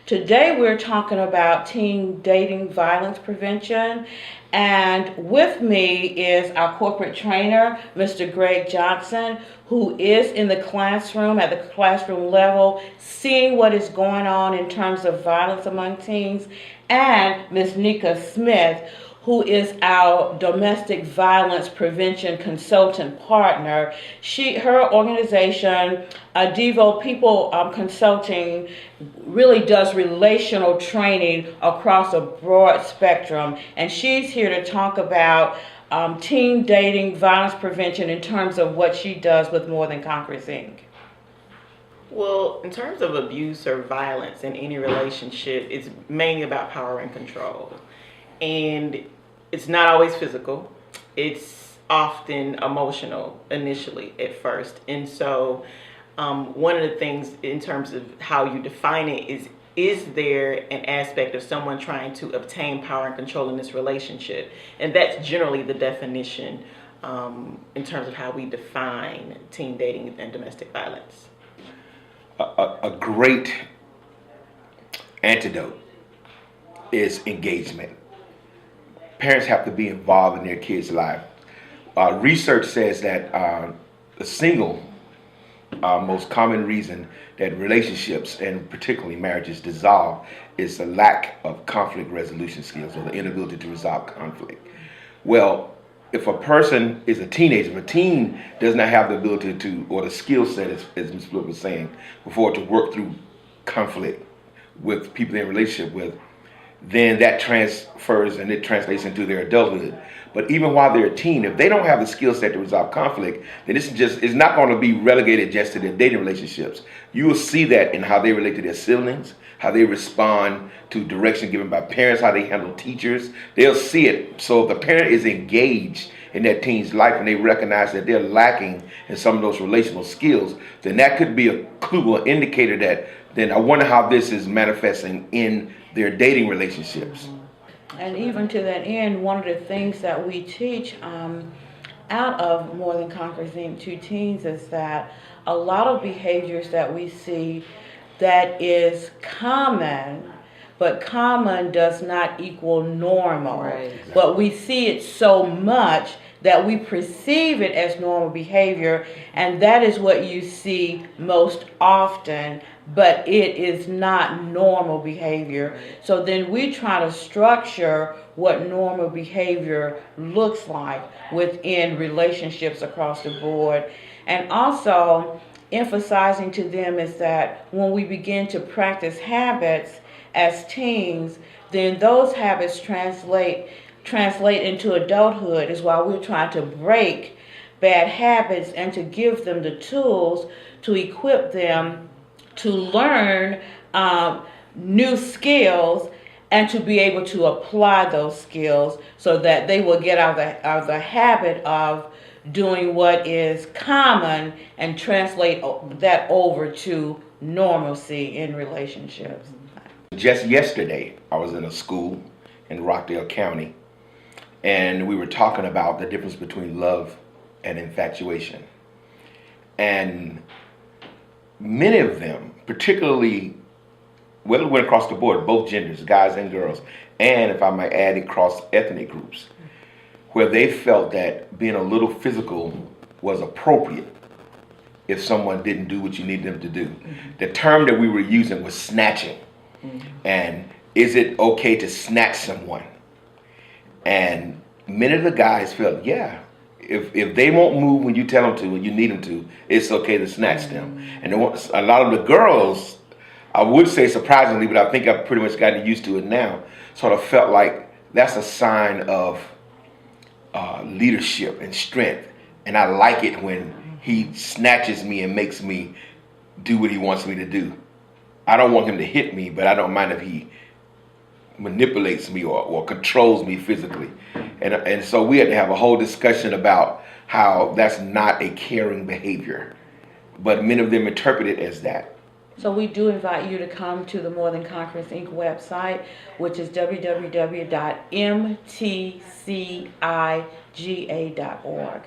Today we're talking about teen dating violence prevention, and with me is our corporate trainer, Mr. Greg Johnson, who is in the classroom at the classroom level, seeing what is going on in terms of violence among teens, and Ms. Nika Smith, who is our domestic violence prevention consultant partner. Her organization, Devo People Consulting, really does relational training across a broad spectrum, and she's here to talk about teen dating violence prevention in terms of what she does with More Than Conquerors, Inc. Well, in terms of abuse or violence in any relationship, it's mainly about power and control. And it's not always physical. It's often emotional initially at first. And so one of the things in terms of how you define it is there an aspect of someone trying to obtain power and control in this relationship? And that's generally the definition in terms of how we define teen dating and domestic violence. A great antidote is engagement. Parents have to be involved in their kids' life. Research says that the single most common reason that relationships, and particularly marriages, dissolve is the lack of conflict resolution skills, or the inability to resolve conflict. Well, if a person is a teenager, if a teen does not have the ability to, or the skill set, as Ms. Flip was saying before, to work through conflict with people they're in a relationship with, then that transfers and it translates into their adulthood. But even while they're a teen, if they don't have the skill set to resolve conflict, then it's not going to be relegated just to their dating relationships. You will see that in how they relate to their siblings, how they respond to direction given by parents, how they handle teachers. They'll see it. So if the parent is engaged in that teen's life and they recognize that they're lacking in some of those relational skills, then that could be a clue or indicator that then I wonder how this is manifesting in their dating relationships. And even to that end, one of the things that we teach out of More Than Conquerors Inc. to teens is that a lot of behaviors that we see that is common, but common does not equal normal. Right. But we see it so much that we perceive it as normal behavior, and that is what you see most often, but it is not normal behavior. So then we try to structure what normal behavior looks like within relationships across the board. And also emphasizing to them is that when we begin to practice habits as teens, then those habits translate into adulthood, is why we're trying to break bad habits and to give them the tools to equip them to learn new skills and to be able to apply those skills so that they will get out of the habit of doing what is common and translate that over to normalcy in relationships. Just yesterday, I was in a school in Rockdale County, and we were talking about the difference between love and infatuation. And many of them, particularly, well, it went across the board, both genders, guys and girls, and if I might add, across ethnic groups, where they felt that being a little physical was appropriate if someone didn't do what you needed them to do. Mm-hmm. The term that we were using was snatching. Mm-hmm. And is it okay to snatch someone? And many of the guys felt, yeah, if they won't move when you tell them to and you need them to, it's okay to snatch them. And a lot of the girls, I would say surprisingly, but I think I've pretty much gotten used to it now, sort of felt like that's a sign of leadership and strength. And I like it when he snatches me and makes me do what he wants me to do. I don't want him to hit me, but I don't mind if he manipulates me or controls me physically. And so we had to have a whole discussion about how that's not a caring behavior, but many of them interpret it as that. So we do invite you to come to the More Than Conquerors Inc. website, which is www.mtciga.org.